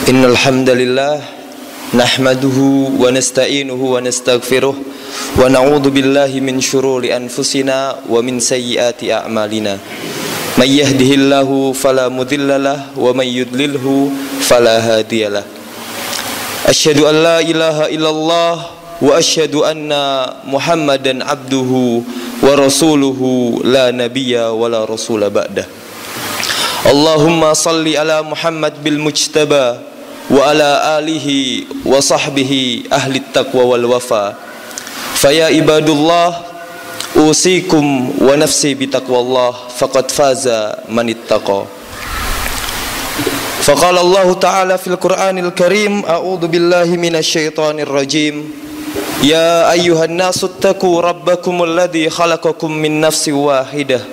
Innal hamdalillah nahmaduhu wa nasta'inuhu wa nastaghfiruh wa na'udzu billahi min syururi anfusina wa min sayyiati a'malina. May yahdihillahu fala mudhillalah wa may yudlilhu fala hadiyalah. Asyhadu an la ilaha illallah wa asyhadu anna Muhammadan abduhu wa rasuluhu la nabiyya wa la rasula ba'dah. Allahumma salli ala Muhammad bil mujtaba wa ala alihi wa sahbihi ahli taqwa wal wafa. Faya ibadullah usikum wa nafsi bitaqwallah faqad faza man ittaqa. Faqala Allah ta'ala fil Qur'anil Karim, a'udzu billahi minasy syaithanir rajim. Ya ayyuhan nasu taqu rabbakumul ladzi khalaqakum min nafsin wahidah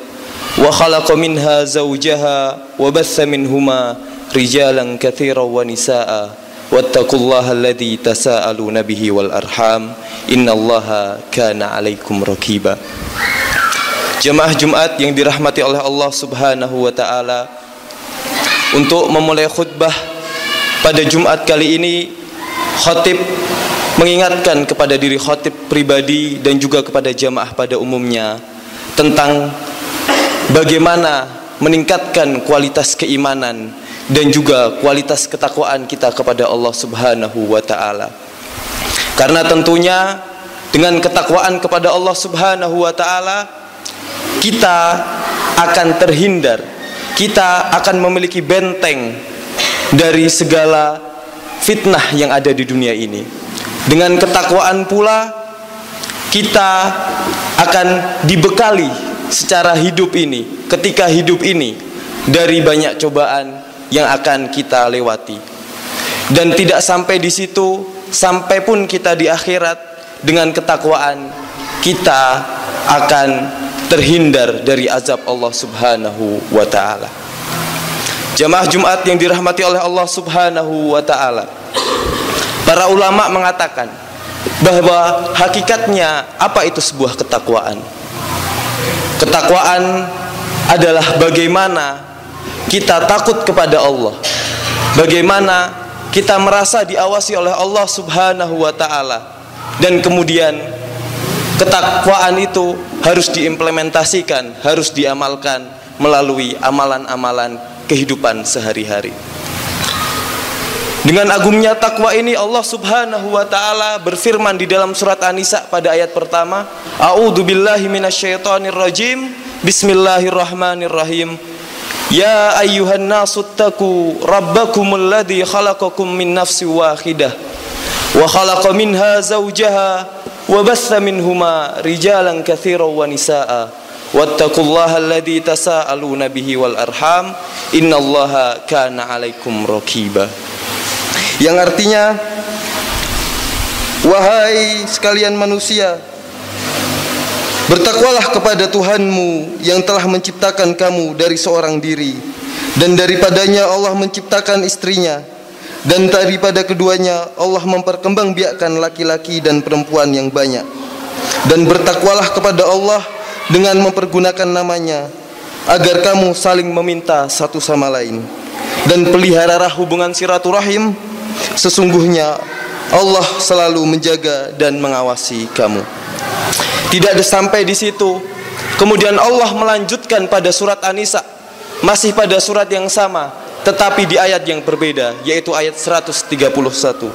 wa khalaqa minha zawjaha wa batha minhuma rijalan katsiran wa nisaa wattaqullaha alladzi tasaaluna bihi wal arham innallaha kana 'alaikum raqiba. Jemaah Jumat yang dirahmati oleh Allah Subhanahu wa taala, untuk memulai khutbah pada Jumat kali ini, khatib mengingatkan kepada diri khatib pribadi dan juga kepada jamaah pada umumnya tentang bagaimana meningkatkan kualitas keimanan dan juga kualitas ketakwaan kita kepada Allah Subhanahu wa taala. Karena tentunya dengan ketakwaan kepada Allah Subhanahu wa taala, kita akan terhindar, kita akan memiliki benteng dari segala fitnah yang ada di dunia ini. Dengan ketakwaan pula kita akan dibekali secara hidup ini, ketika hidup ini, dari banyak cobaan yang akan kita lewati. Dan tidak sampai di situ, sampai pun kita di akhirat, dengan ketakwaan kita akan terhindar dari azab Allah Subhanahu wa ta'ala. Jamaah Jumat yang dirahmati oleh Allah Subhanahu wa ta'ala, para ulama mengatakan bahwa hakikatnya apa itu sebuah ketakwaan. Ketakwaan adalah bagaimana kita takut kepada Allah, bagaimana kita merasa diawasi oleh Allah Subhanahu wa ta'ala, dan kemudian ketakwaan itu harus diimplementasikan, harus diamalkan melalui amalan-amalan kehidupan sehari-hari. Dengan agungnya takwa ini, Allah Subhanahu wa ta'ala berfirman di dalam surat An-Nisa pada ayat pertama, a'udzu billahi minasyaitonir rajim, bismillahirrahmanirrahim. Ya ayyuhan nasu taqu rabbakumul ladzi khalaqakum min nafsin wahidah wa khalaqa minha zawjaha wa batha minhuma rijalan katsiran wa nisaa wattaqullaha alladzi tasaaluna bihi wal arham innallaha kana 'alaikum raqiba. Yang artinya, wahai sekalian manusia, bertakwalah kepada Tuhanmu yang telah menciptakan kamu dari seorang diri, dan daripadanya Allah menciptakan istrinya, dan daripada keduanya Allah memperkembangbiakkan laki-laki dan perempuan yang banyak. Dan bertakwalah kepada Allah dengan mempergunakan namanya, agar kamu saling meminta satu sama lain, dan peliharalah hubungan silaturahim. Sesungguhnya Allah selalu menjaga dan mengawasi kamu. Tidak ada sampai di situ, kemudian Allah melanjutkan pada surat An-Nisa, masih pada surat yang sama, tetapi di ayat yang berbeda, yaitu ayat 131.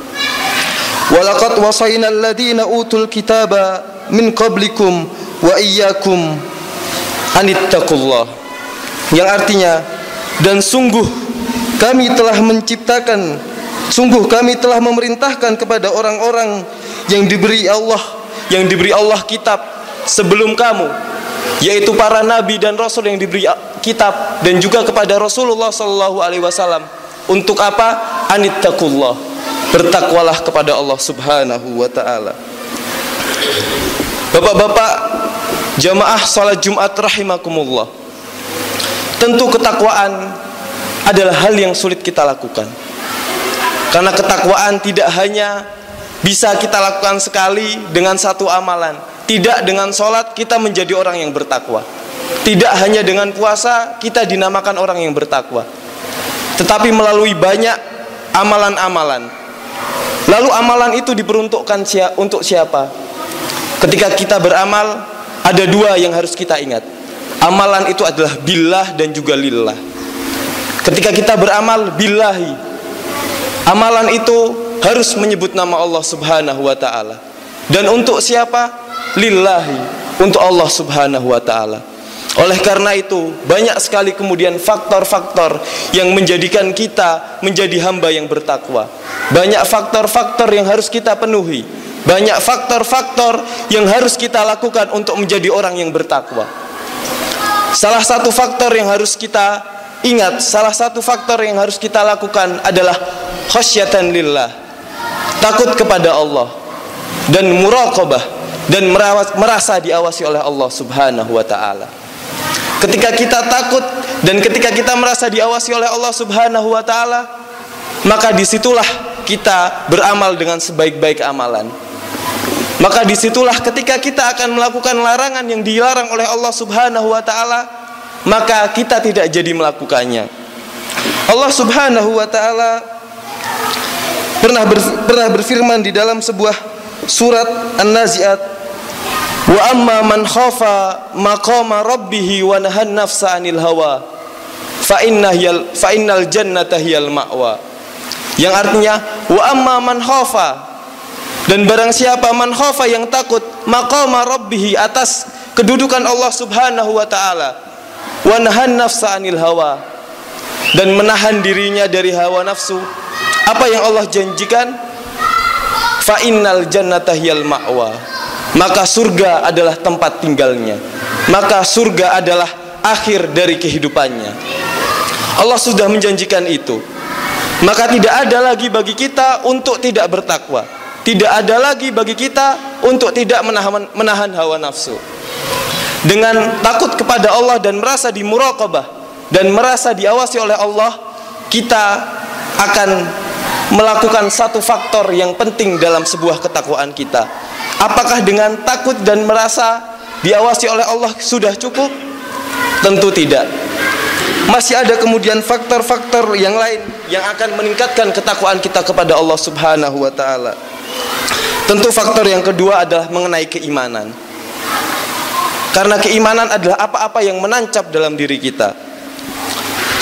Walaqad wasaynal ladzina utul kitaba min qablikum wa iyyakum anittaqullah. Yang artinya, dan sungguh kami telah memerintahkan kepada orang-orang yang diberi Allah kitab sebelum kamu, yaitu para nabi dan rasul yang diberi kitab, dan juga kepada Rasulullah sallallahu alaihi wasallam. Untuk apa? Anittaqullah, bertakwalah kepada Allah Subhanahu wa taala. Bapak-bapak jamaah salat Jumat rahimakumullah, tentu ketakwaan adalah hal yang sulit kita lakukan. Karena ketakwaan tidak hanya bisa kita lakukan sekali dengan satu amalan. Tidak dengan sholat kita menjadi orang yang bertakwa. Tidak hanya dengan puasa kita dinamakan orang yang bertakwa. Tetapi melalui banyak amalan-amalan. Lalu amalan itu diperuntukkan untuk siapa? Ketika kita beramal, ada dua yang harus kita ingat. Amalan itu adalah billah dan juga lillah. Ketika kita beramal billahi, amalan itu harus menyebut nama Allah Subhanahu wa ta'ala. Dan untuk siapa? Lillahi, untuk Allah Subhanahu wa ta'ala. Oleh karena itu, banyak sekali kemudian faktor-faktor yang menjadikan kita menjadi hamba yang bertakwa. Banyak faktor-faktor yang harus kita penuhi. Banyak faktor-faktor yang harus kita lakukan untuk menjadi orang yang bertakwa. Salah satu faktor yang harus kita ingat, salah satu faktor yang harus kita lakukan adalah khasyatan lillah, takut kepada Allah, dan muraqabah, dan merasa diawasi oleh Allah Subhanahu wa ta'ala. Ketika kita takut dan ketika kita merasa diawasi oleh Allah Subhanahu wa ta'ala, maka disitulah kita beramal dengan sebaik-baik amalan. Maka disitulah ketika kita akan melakukan larangan yang dilarang oleh Allah Subhanahu wa ta'ala, maka kita tidak jadi melakukannya. Allah Subhanahu wa ta'ala pernah berfirman di dalam sebuah surat An-Nazi'at, wa amma man khafa maqama rabbih wa nahan nafsa 'anil hawa fa innal jannata hiyal ma'wa. Yang artinya, wa amma man khafa, dan barang siapa man khafa yang takut maqama rabbih, atas kedudukan Allah Subhanahu wa ta'ala, wa nahan nafsa 'anil hawa, dan menahan dirinya dari hawa nafsu, apa yang Allah janjikan? Fa innal jannata hiyal ma'wa, maka surga adalah tempat tinggalnya, maka surga adalah akhir dari kehidupannya. Allah sudah menjanjikan itu. Maka tidak ada lagi bagi kita untuk tidak bertakwa, tidak ada lagi bagi kita untuk tidak menahan hawa nafsu. Dengan takut kepada Allah dan merasa dimuraqabah dan merasa diawasi oleh Allah, kita akan melakukan satu faktor yang penting dalam sebuah ketakwaan kita. Apakah dengan takut dan merasa diawasi oleh Allah sudah cukup? Tentu tidak. Masih ada kemudian faktor-faktor yang lain yang akan meningkatkan ketakwaan kita kepada Allah Subhanahu wa ta'ala. Tentu faktor yang kedua adalah mengenai keimanan. Karena keimanan adalah apa-apa yang menancap dalam diri kita.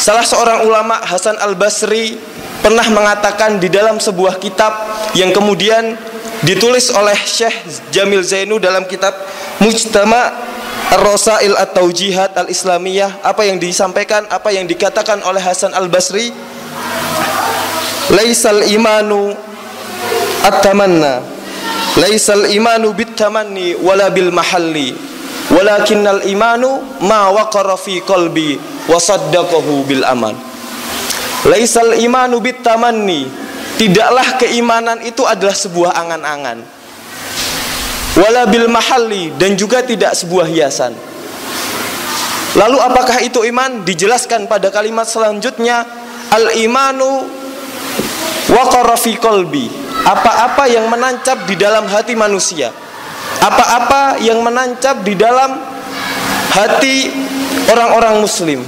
Salah seorang ulama, Hasan Al-Basri, pernah mengatakan di dalam sebuah kitab yang kemudian ditulis oleh Syekh Jamil Zainu dalam kitab Mujtama' Ar-Rasail At-Taujihat Al-Islamiyah, apa yang disampaikan, apa yang dikatakan oleh Hasan Al-Basri, laisal imanu at-tamanna, laisal imanu bit-tamanni wala bil mahalli, walakinnal imanu ma waqara fi qalbi wa saddaqahu bil amal. Laisal imanu bit-tamanni, tidaklah keimanan itu adalah sebuah angan-angan, wala bil mahalli, dan juga tidak sebuah hiasan. Lalu apakah itu iman? Dijelaskan pada kalimat selanjutnya, al imanu waqara fi qalbi, apa-apa yang menancap di dalam hati manusia, apa-apa yang menancap di dalam hati orang-orang muslim,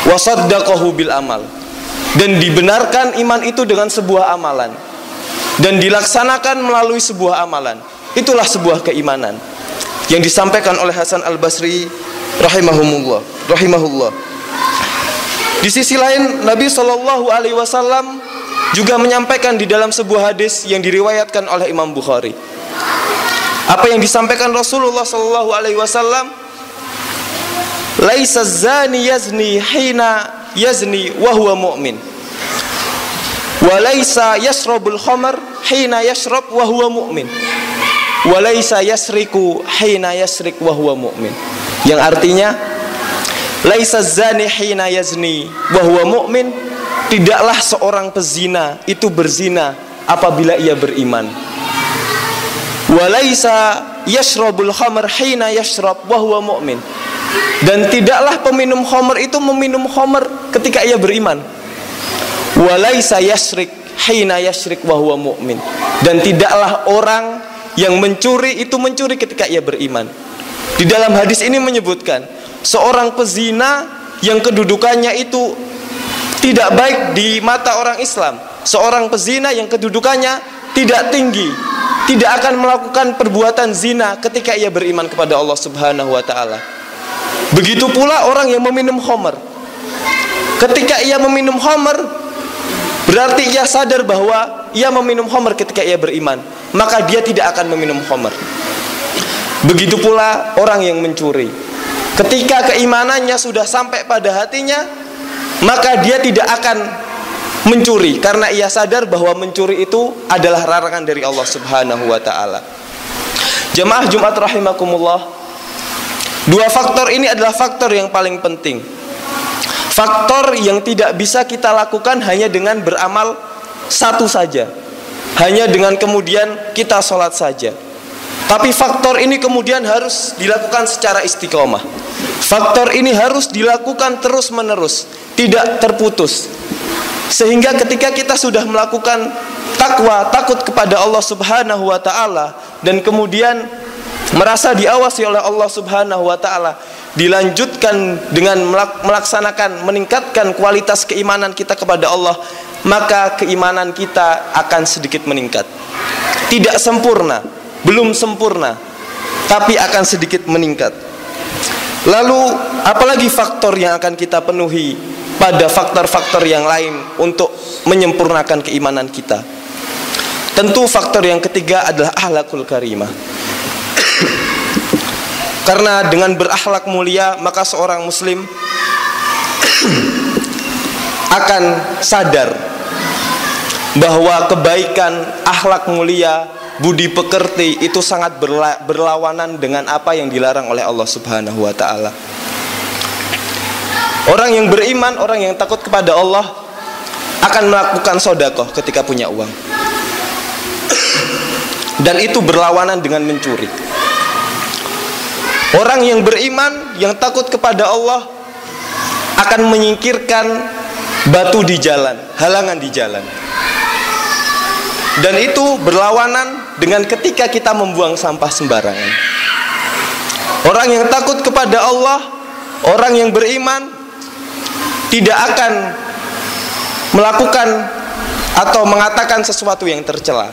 wa saddaqahu bil amal, dan dibenarkan iman itu dengan sebuah amalan dan dilaksanakan melalui sebuah amalan. Itulah sebuah keimanan yang disampaikan oleh Hasan Al-Basri rahimahullah. Di sisi lain, Nabi SAW juga menyampaikan di dalam sebuah hadis yang diriwayatkan oleh Imam Bukhari. Apa yang disampaikan Rasulullah SAW? Laisa zani yazni hina yazni wa huwa mu'min, wa laisa yashrabul khamr hina yashrab wa huwa mu'min, wa laisa yasriku hina yasrik wa huwa mu'min. Yang artinya, laisa zani hina yazni wa huwa mu'min, tidaklah seorang pezina itu berzina apabila ia beriman. Wa laisa yashrabul khamr hina yashrab wa huwa mu'min, dan tidaklah peminum khamr itu meminum khamr ketika ia beriman. Wa laisa yasrik hina yasrik wa huwa mu'min, dan tidaklah orang yang mencuri itu mencuri ketika ia beriman. Di dalam hadis ini menyebutkan seorang pezina yang kedudukannya itu tidak baik di mata orang Islam. Seorang pezina yang kedudukannya tidak tinggi tidak akan melakukan perbuatan zina ketika ia beriman kepada Allah Subhanahu wa taala. Begitu pula orang yang meminum khamr. Ketika ia meminum khamr, berarti ia sadar bahwa ia meminum khamr ketika ia beriman, maka dia tidak akan meminum khamr. Begitu pula orang yang mencuri. Ketika keimanannya sudah sampai pada hatinya, maka dia tidak akan mencuri karena ia sadar bahwa mencuri itu adalah larangan dari Allah Subhanahu wa taala. Jemaah Jumat rahimakumullah, dua faktor ini adalah faktor yang paling penting. Faktor yang tidak bisa kita lakukan hanya dengan beramal satu saja, hanya dengan kemudian kita sholat saja. Tapi faktor ini kemudian harus dilakukan secara istiqomah. Faktor ini harus dilakukan terus menerus, tidak terputus. Sehingga ketika kita sudah melakukan takwa, takut kepada Allah Subhanahu wa taala, dan kemudian merasa diawasi oleh Allah Subhanahu wa taala, dilanjutkan dengan melaksanakan, meningkatkan kualitas keimanan kita kepada Allah, maka keimanan kita akan sedikit meningkat. Tidak sempurna, belum sempurna, tapi akan sedikit meningkat. Lalu apalagi faktor yang akan kita penuhi pada faktor-faktor yang lain untuk menyempurnakan keimanan kita? Tentu faktor yang ketiga adalah akhlakul karimah. Karena dengan berakhlak mulia, maka seorang muslim akan sadar bahwa kebaikan, akhlak mulia, budi pekerti itu sangat berlawanan dengan apa yang dilarang oleh Allah Subhanahu wa taala. Orang yang beriman, orang yang takut kepada Allah akan melakukan sedekah ketika punya uang. Dan itu berlawanan dengan mencuri. Orang yang beriman, yang takut kepada Allah akan menyingkirkan batu di jalan, halangan di jalan. Dan itu berlawanan dengan ketika kita membuang sampah sembarangan. Orang yang takut kepada Allah, orang yang beriman, tidak akan melakukan atau mengatakan sesuatu yang tercela.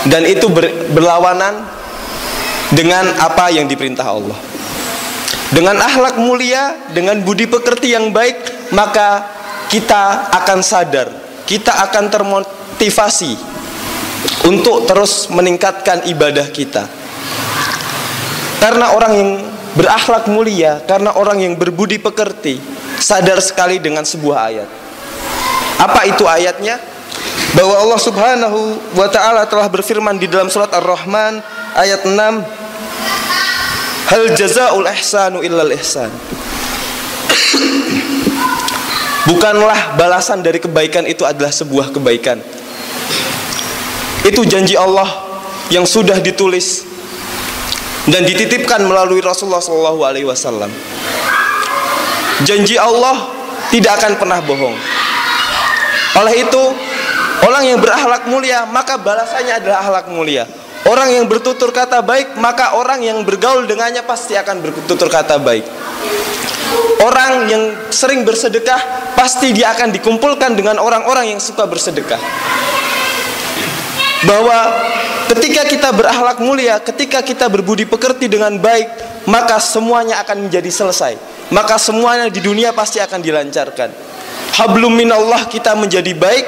Dan itu berlawanan dengan apa yang diperintah Allah. Dengan akhlak mulia, dengan budi pekerti yang baik, maka kita akan sadar, kita akan termotivasi untuk terus meningkatkan ibadah kita. Karena orang yang berakhlak mulia, karena orang yang berbudi pekerti, sadar sekali dengan sebuah ayat. Apa itu ayatnya? Bahwa Allah Subhanahu wa ta'ala telah berfirman di dalam surat Ar-Rahman ayat 6, hal jazaul ihsanu illal ihsan. Bukanlah balasan dari kebaikan itu adalah sebuah kebaikan. Itu janji Allah yang sudah ditulis dan dititipkan melalui Rasulullah SAW. Janji Allah tidak akan pernah bohong. Oleh itu, orang yang berakhlak mulia, maka balasannya adalah akhlak mulia. Orang yang bertutur kata baik, maka orang yang bergaul dengannya pasti akan bertutur kata baik. Orang yang sering bersedekah, pasti dia akan dikumpulkan dengan orang-orang yang suka bersedekah. Bahwa ketika kita berakhlak mulia, ketika kita berbudi pekerti dengan baik, maka semuanya akan menjadi selesai. Maka semuanya di dunia pasti akan dilancarkan. Hablum minallah, kita menjadi baik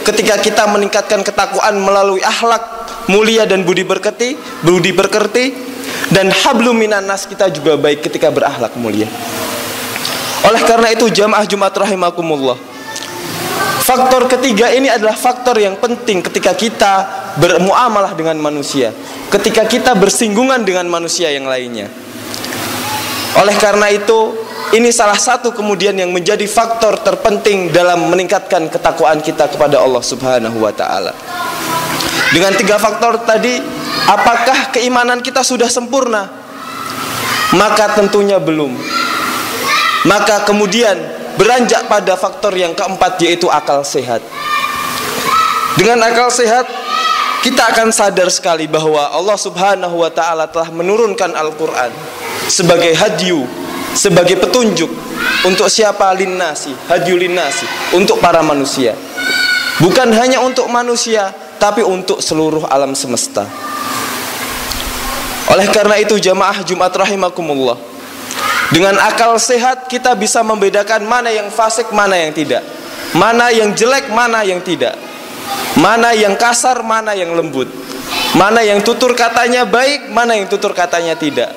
ketika kita meningkatkan ketakwaan melalui akhlak mulia dan budi pekerti. Dan hablum minan nas, kita juga baik ketika berakhlak mulia. Oleh karena itu jamaah Jumat rahimakumullah, faktor ketiga ini adalah faktor yang penting ketika kita bermuamalah dengan manusia, ketika kita bersinggungan dengan manusia yang lainnya. Oleh karena itu, ini salah satu kemudian yang menjadi faktor terpenting dalam meningkatkan ketakwaan kita kepada Allah Subhanahu wa ta'ala. Dengan tiga faktor tadi, apakah keimanan kita sudah sempurna? Maka tentunya belum. Maka kemudian beranjak pada faktor yang keempat, yaitu akal sehat. Dengan akal sehat, kita akan sadar sekali bahwa Allah Subhanahu wa ta'ala telah menurunkan Al-Quran sebagai hadyu, sebagai petunjuk untuk siapa? Linnasi, hadyul linnasi, untuk para manusia. Bukan hanya untuk manusia, tapi untuk seluruh alam semesta. Oleh karena itu jamaah Jumat rahimakumullah, dengan akal sehat kita bisa membedakan mana yang fasik, mana yang tidak, mana yang jelek, mana yang tidak, mana yang kasar, mana yang lembut, mana yang tutur katanya baik, mana yang tutur katanya tidak,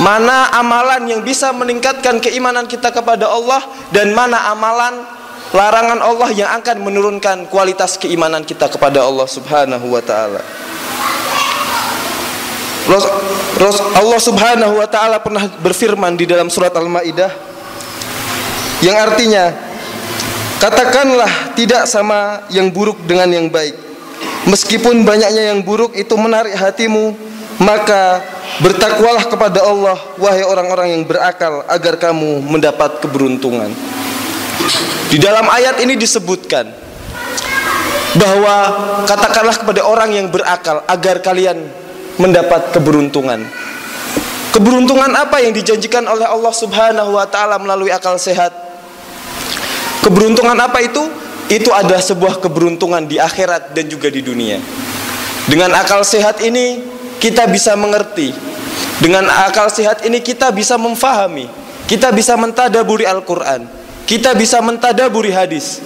mana amalan yang bisa meningkatkan keimanan kita kepada Allah, dan mana amalan larangan Allah yang akan menurunkan kualitas keimanan kita kepada Allah subhanahu wa ta'ala. Allah subhanahu wa ta'ala pernah berfirman di dalam surat Al-Ma'idah, yang artinya, katakanlah tidak sama yang buruk dengan yang baik. Meskipun banyaknya yang buruk itu menarik hatimu, maka bertakwalah kepada Allah, wahai orang-orang yang berakal, agar kamu mendapat keberuntungan. Di dalam ayat ini disebutkan bahwa katakanlah kepada orang yang berakal agar kalian mendapat keberuntungan. Keberuntungan apa yang dijanjikan oleh Allah subhanahu wa ta'ala melalui akal sehat? Keberuntungan apa itu? Itu adalah sebuah keberuntungan di akhirat dan juga di dunia. Dengan akal sehat ini kita bisa mengerti. Dengan akal sehat ini kita bisa memfahami. Kita bisa mentadaburi Al-Quran. Kita bisa mentadaburi hadis.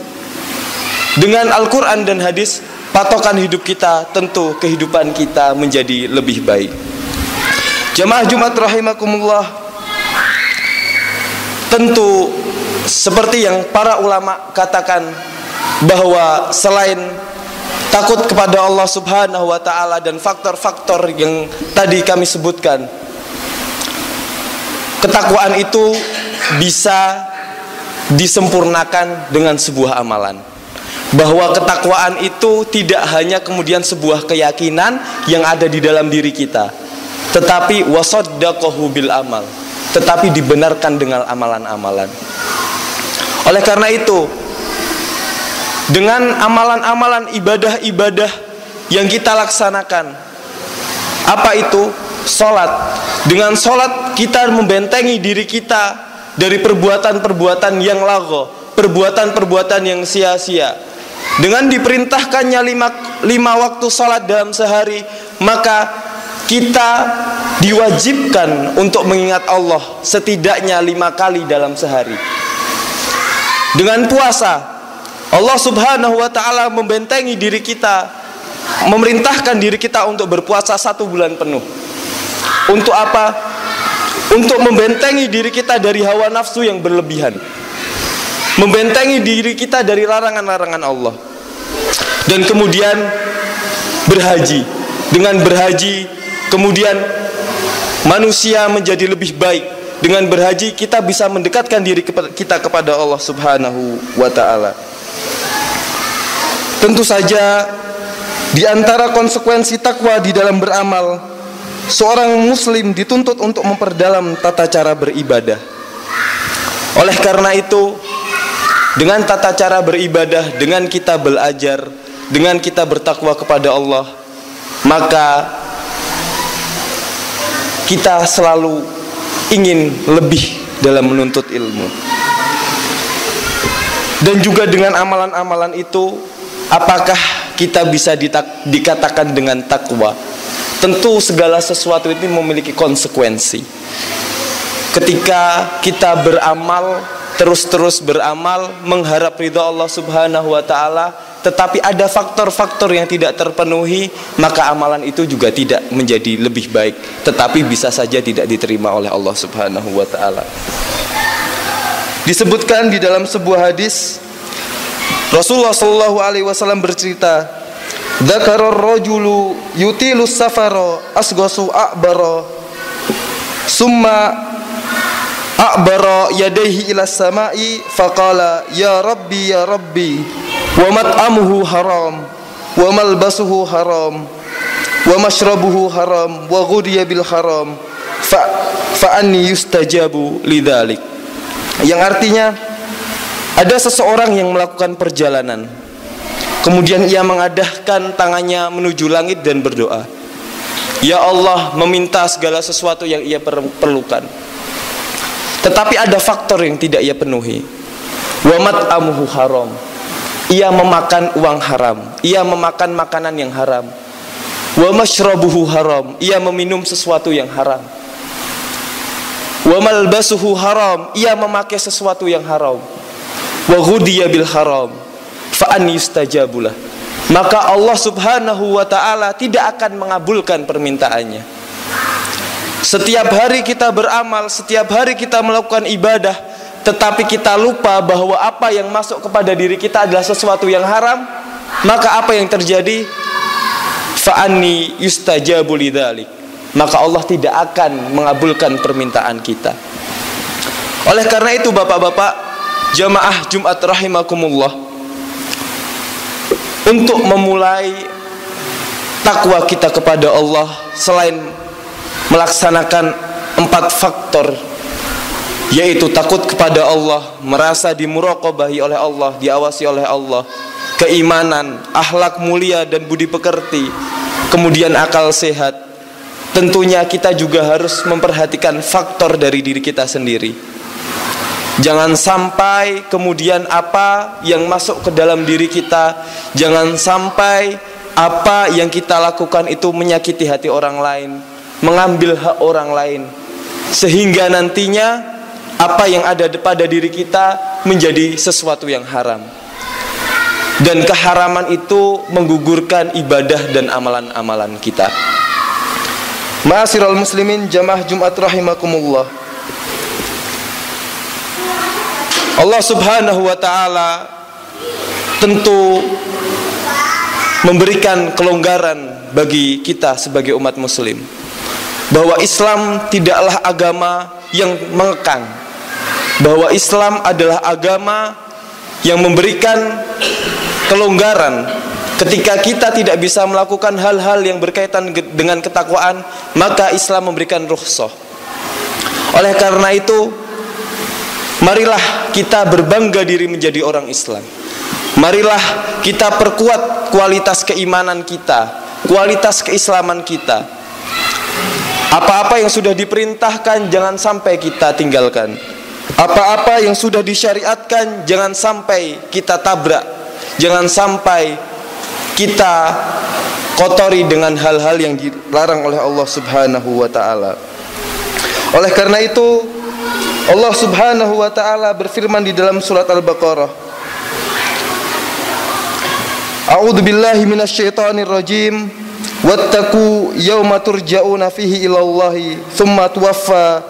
Dengan Al-Quran dan hadis, patokan hidup kita, tentu kehidupan kita menjadi lebih baik. Jamaah Jumat rahimakumullah, tentu seperti yang para ulama katakan, bahwa selain takut kepada Allah subhanahu wa ta'ala dan faktor-faktor yang tadi kami sebutkan, ketakwaan itu bisa disempurnakan dengan sebuah amalan. Bahwa ketakwaan itu tidak hanya kemudian sebuah keyakinan yang ada di dalam diri kita, tetapi wasaddaqahu bil amal, tetapi dibenarkan dengan amalan-amalan. Oleh karena itu, dengan amalan-amalan ibadah-ibadah yang kita laksanakan, apa itu? Salat. Dengan salat kita membentengi diri kita dari perbuatan-perbuatan yang lagho, perbuatan-perbuatan yang sia-sia. Dengan diperintahkannya lima waktu salat dalam sehari, maka kita diwajibkan untuk mengingat Allah setidaknya 5 kali dalam sehari. Dengan puasa, Allah subhanahu wa ta'ala membentengi diri kita, memerintahkan diri kita untuk berpuasa 1 bulan penuh. Untuk apa? Untuk membentengi diri kita dari hawa nafsu yang berlebihan, membentengi diri kita dari larangan-larangan Allah. Dan kemudian berhaji. Dengan berhaji kemudian manusia menjadi lebih baik. Dengan berhaji kita bisa mendekatkan diri kita kepada Allah subhanahu wa ta'ala. Tentu saja di antara konsekuensi takwa di dalam beramal, seorang muslim dituntut untuk memperdalam tata cara beribadah. Oleh karena itu, dengan tata cara beribadah, dengan kita belajar, dengan kita bertakwa kepada Allah, maka kita selalu ingin lebih dalam menuntut ilmu. Dan juga dengan amalan-amalan itu, apakah kita bisa dikatakan dengan takwa? Tentu segala sesuatu itu memiliki konsekuensi. Ketika kita beramal, terus-terus beramal, mengharap ridha Allah subhanahu wa ta'ala, tetapi ada faktor-faktor yang tidak terpenuhi, maka amalan itu juga tidak menjadi lebih baik, tetapi bisa saja tidak diterima oleh Allah subhanahu wa ta'ala. Disebutkan di dalam sebuah hadis, Rasulullah sallallahu alaihi wasallam bercerita, "Dzakarar rajulu yutilu safara asghasu a'bara summa a'bara yadayhi ila samai faqala ya rabbi wa mat'amuhu haram wa malbasuhu haram wa mashrabuhu haram wa ghudiya bil haram fa anni yustajabu lidzalik." Yang artinya, ada seseorang yang melakukan perjalanan, kemudian ia mengadahkan tangannya menuju langit dan berdoa, "Ya Allah," meminta segala sesuatu yang ia perlukan. tetapi ada faktor yang tidak ia penuhi. Wa mat'amuhu haram, ia memakan uang haram, ia memakan makanan yang haram. Wa mashrabuhu haram, ia meminum sesuatu yang haram. Wa malbasuhu haram, ia memakai sesuatu yang haram. Wa ghudiya bil haram fa an yustajabulah, maka Allah Subhanahu wa ta'ala tidak akan mengabulkan permintaannya. Setiap hari kita beramal, setiap hari kita melakukan ibadah, tetapi kita lupa bahwa apa yang masuk kepada diri kita adalah sesuatu yang haram, maka apa yang terjadi? Fa anni yustajabu lidzalik, maka Allah tidak akan mengabulkan permintaan kita. Oleh karena itu bapak-bapak jamaah Jumat rahimakumullah, untuk memulai takwa kita kepada Allah, selain melaksanakan 4 faktor, yaitu takut kepada Allah, merasa dimuraqabahi oleh Allah, diawasi oleh Allah, keimanan, akhlak mulia dan budi pekerti, kemudian akal sehat, tentunya kita juga harus memperhatikan faktor dari diri kita sendiri. Jangan sampai kemudian apa yang masuk ke dalam diri kita, jangan sampai apa yang kita lakukan itu menyakiti hati orang lain, mengambil hak orang lain, sehingga nantinya apa yang ada pada diri kita menjadi sesuatu yang haram. Dan keharaman itu menggugurkan ibadah dan amalan-amalan kita. Ma'asyiral muslimin jamaah Jumat rahimakumullah, Allah Subhanahu wa ta'ala tentu memberikan kelonggaran bagi kita sebagai umat muslim, bahwa Islam tidaklah agama yang mengekang, bahwa Islam adalah agama yang memberikan kelonggaran. Ketika kita tidak bisa melakukan hal-hal yang berkaitan dengan ketakwaan, maka Islam memberikan rukhsah. Oleh karena itu, marilah kita berbangga diri menjadi orang Islam. Marilah kita perkuat kualitas keimanan kita, kualitas keislaman kita. Apa-apa yang sudah diperintahkan jangan sampai kita tinggalkan. Apa-apa yang sudah disyariatkan jangan sampai kita tabrak. Jangan sampai kita kotori dengan hal-hal yang dilarang oleh Allah Subhanahu wa ta'ala. Oleh karena itu, Allah Subhanahu wa ta'ala berfirman di dalam surat Al-Baqarah, A'udzu billahi minasyaitonir rajim, wattaqu yauma turja'una fihi ilallahi tsumma tuwaffa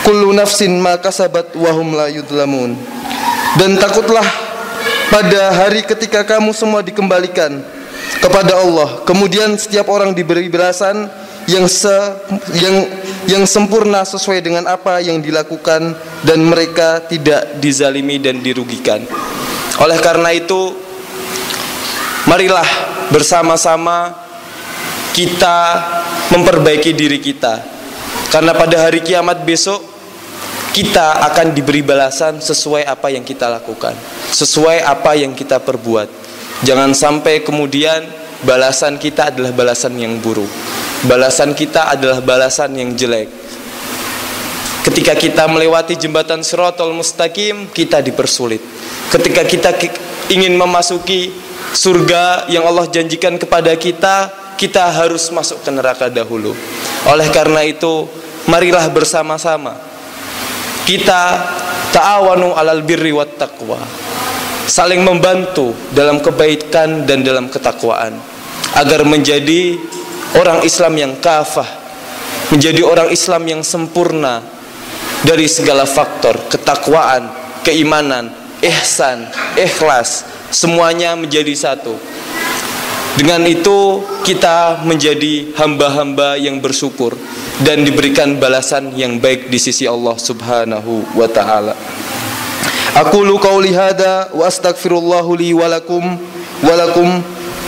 kullu nafsin ma kasabat wa hum la yudlamun. Dan takutlah pada hari ketika kamu semua dikembalikan kepada Allah, kemudian setiap orang diberi balasan yang sempurna sesuai dengan apa yang dilakukan, dan mereka tidak dizalimi dan dirugikan. Oleh karena itu, marilah bersama-sama kita memperbaiki diri kita, karena pada hari kiamat besok kita akan diberi balasan sesuai apa yang kita lakukan, sesuai apa yang kita perbuat. Jangan sampai kemudian balasan kita adalah balasan yang buruk, balasan kita adalah balasan yang jelek. Ketika kita melewati jembatan Shiratal Mustaqim, kita dipersulit. Ketika kita ingin memasuki surga yang Allah janjikan kepada kita, kita harus masuk ke neraka dahulu. Oleh karena itu, marilah bersama-sama kita ta'awanu alal birri wat taqwa, saling membantu dalam kebaikan dan dalam ketakwaan, agar menjadi orang Islam yang kafah, menjadi orang Islam yang sempurna dari segala faktor, ketakwaan, keimanan, ihsan, ikhlas, semuanya menjadi satu. Dengan itu kita menjadi hamba-hamba yang bersyukur dan diberikan balasan yang baik di sisi Allah Subhanahu wa ta'ala. Aqulu qauli hadza wa astaghfirullahu li wa lakum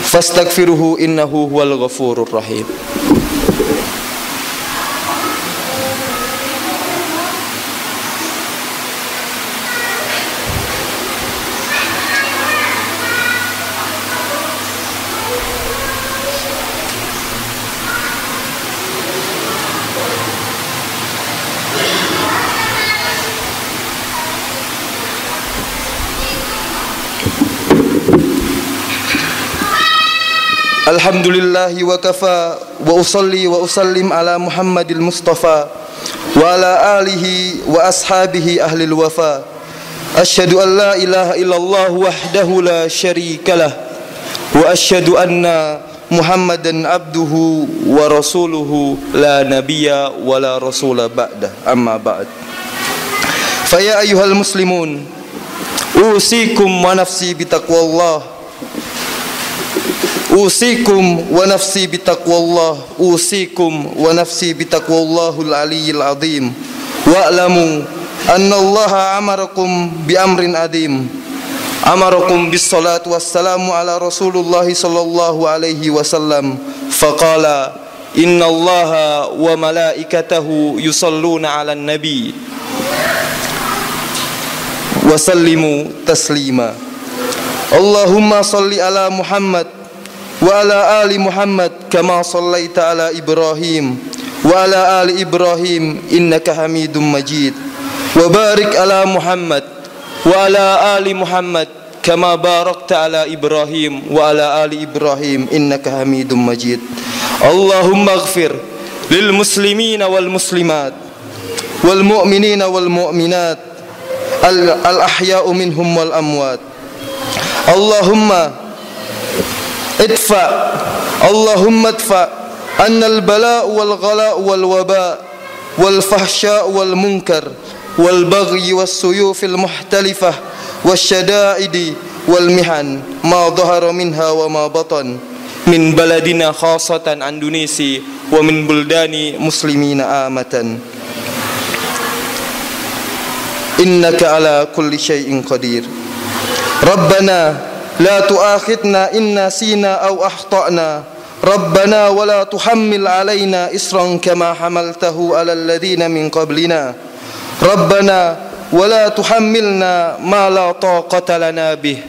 fastaghfiruhu innahu huwal ghafurur rahim. Alhamdulillahi wa kafa wa usalli wa usallim ala Muhammadil Mustafa wa ala alihi wa ashabihi ahlil wafa. Asyhadu an la ilaha illallah wahdahu la syarikalah wa asyhadu anna Muhammadan abduhu wa rasuluhu la nabiyya wa la rasula ba'da. Amma ba'd. Fa ya ayyuhal muslimun, usikum wa nafsi bitaqwallah. Usikum wa nafsi bitaqwallah, usikum wa nafsi bitaqwallahul aliyyil azim. Wa'lamu anna Allaha amarakum bi amrin adim. Amarakum bis salatu wassalamu ala Rasulullah sallallahu alaihi wasallam. Faqala inna Allaha wa malaikatahu yusalluna 'alan nabi. Wa sallimu taslima. Allahumma salli ala Muhammad wa ala ali Muhammad kama sallaita ala Ibrahim wa ala ali Ibrahim innaka Hamidum Majid. Wa barik ala Muhammad wa ala ali Muhammad kama barakta ala Ibrahim wa ala ali Ibrahim innaka Hamidum Majid. Allahumma ighfir lil muslimina wal muslimat wal mu'minina wal mu'minat al ahya'u minhum wal amwat. Allahumma Allahumma adfa anna al-bala' wal ghala' wal waba' wal fahsha' wal munkar wal baghi was suyuf al muhtalifah wasyada'id wal mihan ma dhahara minha wa ma batan min baladina khassatan Indonesia wa min buldani muslimina amatan. Innaka ala kulli syai'in qadir. Rabbana لا تؤاخذنا إن نسينا أو أخطأنا ربنا ولا تحمل علينا إصرا كما حملته على الذين من قبلنا ربنا ولا تحملنا ما لا طاقة لنا به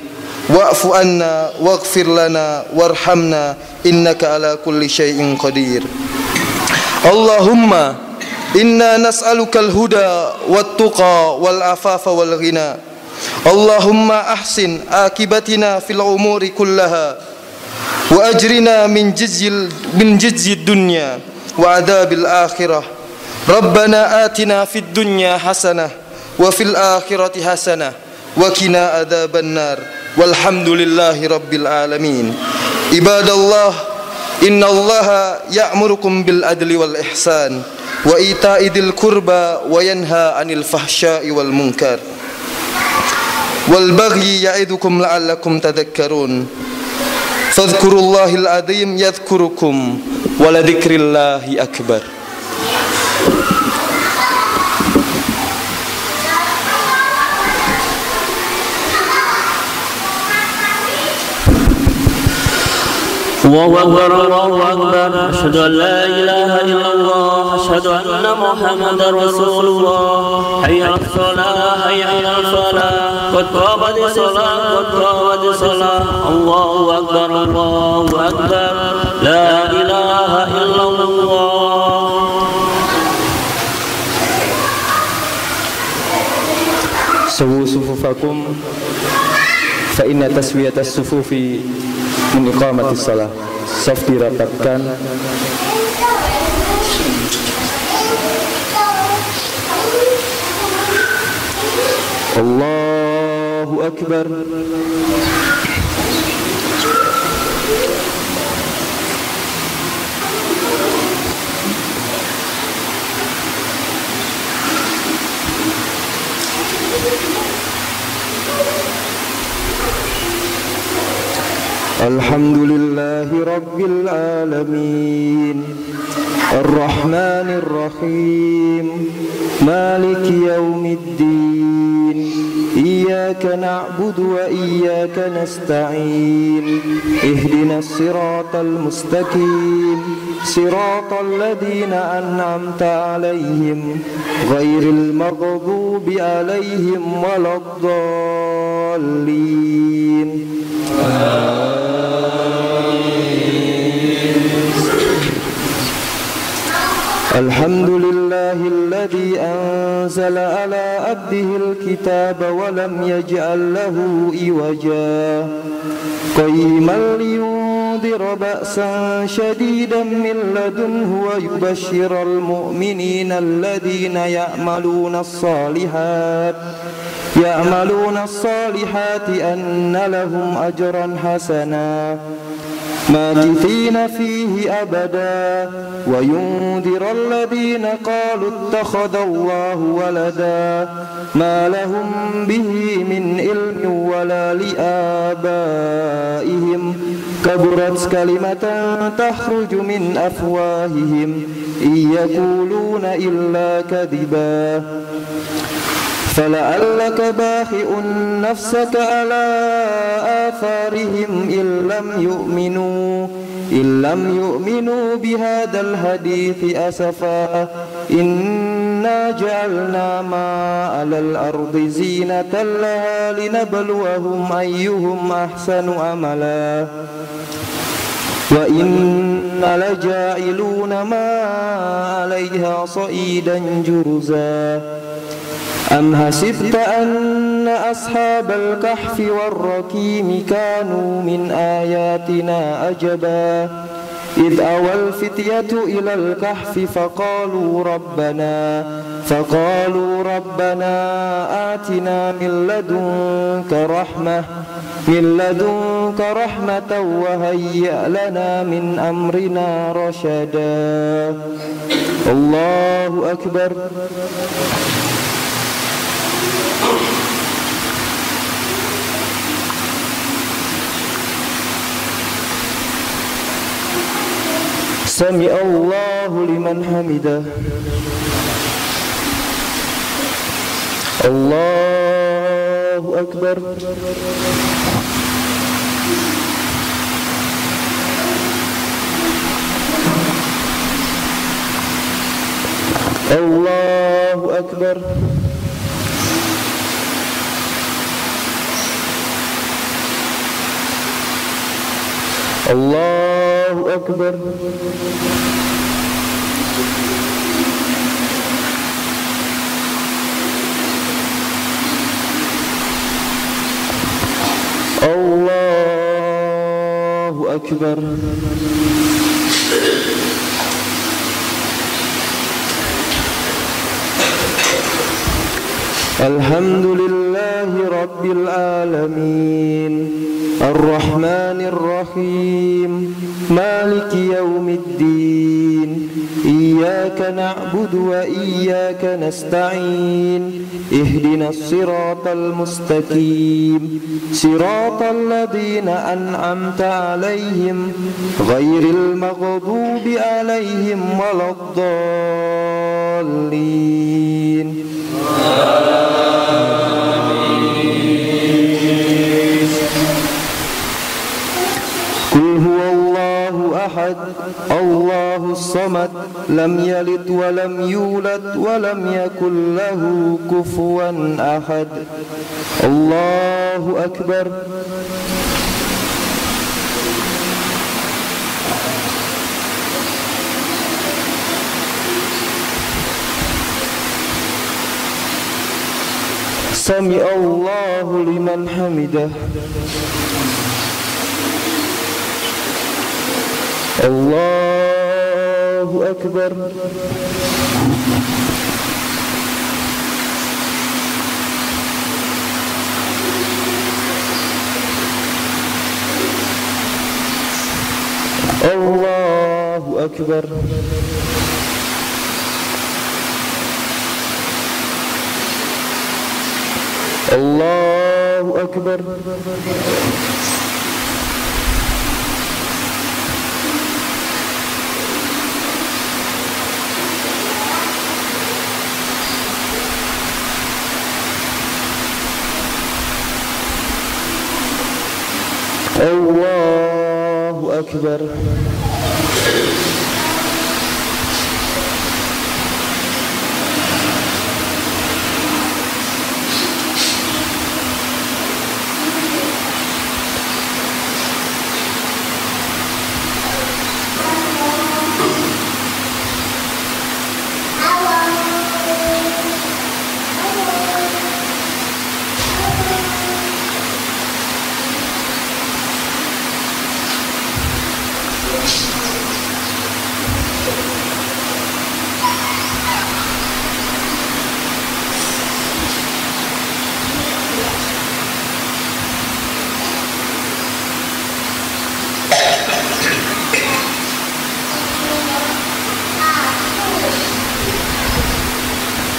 واعف عنا واغفر لنا وارحمنا إنك على كل شيء قدير. اللهم إنا نسألك الهدى والتقى والعفاف والغنى. Allahumma ahsin akibatina fil umuri kullaha wa ajrina min jizyid dunya wa adabil akhirah. Rabbana atina fid dunya hasanah wa fil akhirati hasanah wa qina adzaban nar. Walhamdulillahi rabbil alamin. Ibadallah, innallaha ya'murukum bil adli wal ihsan wa ita'i dzil qurba wa yanha 'anil fahsya'i wal munkar wal baghi ya'idukum la'allakum tadhakkarun. Fadhkurullahal azim yadhkurukum wa la dzikrillahi akbar. Allahu akbar, Allahu akbar. Asyhadu an la ilaha illallah, asyhadu anna Muhammadar Rasulullah. Hayya 'alas shalah, hayya 'alal falah. Qad qamatis shalah, qad qamatis shalah. Allahu akbar, Allahu akbar. La ilaha illallah. Sawu sufufakum fa inna taswiyatas sufufi min iqamatis shalah. Saf dirapatkan. Allahu akbar. Alhamdulillahi rabbil alamin, arrahmanir rahim, maliki yaumiddin. Iyyaka na'budu wa iyyaka nasta'in. Ihdinas siratal mustaqim, siratal ladzina an'amta 'alaihim ghairil maghdubi 'alaihim waladdallin. Alhamdulillahilladzi anzala ala abdihil kitaba wa lam yaj'al lahu iwaja qayyiman liyunzira وينذر بأسا شديدا من لدنه ويبشر المؤمنين الذين يعملون الصالحات أن لهم أجرا حسنا ماكثين فيه أبدا وينذر الذين قالوا اتخذ الله ولدا ما لهم به من علم ولا لآبائهم كبرت كلمة تخرج من أفواههم إن يقولون إلا كذبا فلعلك باخع نفسك على آثارهم إن لم يؤمنوا بهذا الحديث أسفا إنا جعلنا ما على الأرض زينة لها لنبلوهم أيهم أحسن عملا وإنا لجاعلون ما عليها صعيدا جرزا أم حسبت أن أصحاب الكهف والرقيم كانوا من آياتنا عجبا إذ أوى الفتية إلى الكهف فقالوا ربنا آتنا من لدنك رحمة وهيئ لنا من أمرنا رشدا الله أكبر. سمع الله لمن حمده. الله أكبر. الله أكبر. الله أكبر. الله أكبر. الحمد لله رب العالمين الرحمن الرحيم مالك يوم الدين إياك نعبد وإياك نستعين اهدنا الصراط المستقيم صراط الذين أنعمت عليهم غير المغضوب عليهم ولا الضالين. قل هو الله أحد الله الصمد لم يلد ولم يولد ولم يكن له كفوا أحد. الله أكبر. سمع الله لمن حمده. الله أكبر. الله أكبر. الله أكبر. الله أكبر.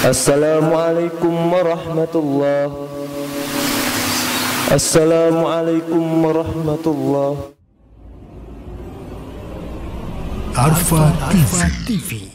Assalamualaikum warahmatullah. Assalamualaikum warahmatullah. Arfa TV.